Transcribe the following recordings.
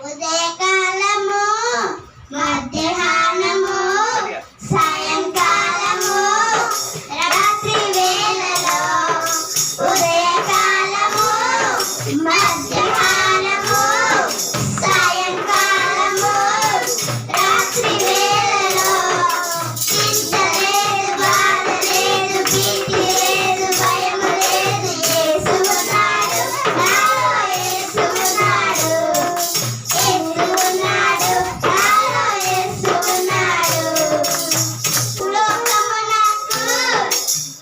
ఉదయకాలము మధ్యాహ్నము సాయంకాలము రాత్రి వేళలో ఉదయకాలము మధ్యాహ్నము సాయంకాలము రాత్రి వేళలో చింత లేదు బాధ లేదు భీతి లేదు భయం లేదు యేసు ఉన్నాడు నాలో యేసు ఉన్నాడు యేసు ఉన్నాడు నాలో యేసు ఉన్నాడు లోకము నాకు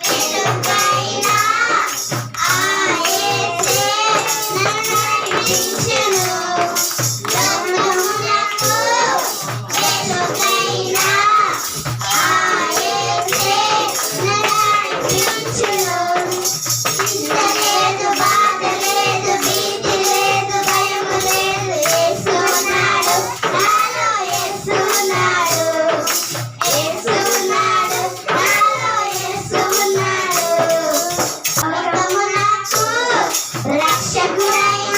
వెలుగైన ఆ యేసే నన్ను నడిపించును లోకము నాకు వెలుగైన ఆ యేసే నన్ను నడిపించును చింత లేదు బాధ లేదు భీతి లేదు భయం లేదు యేసు ఉన్నాడు నాలో యేసు ఉన్నాడు యేసు ఉన్నాడు నాలో యేసు ఉన్నాడు లోకము నాకు రక్షకుడైన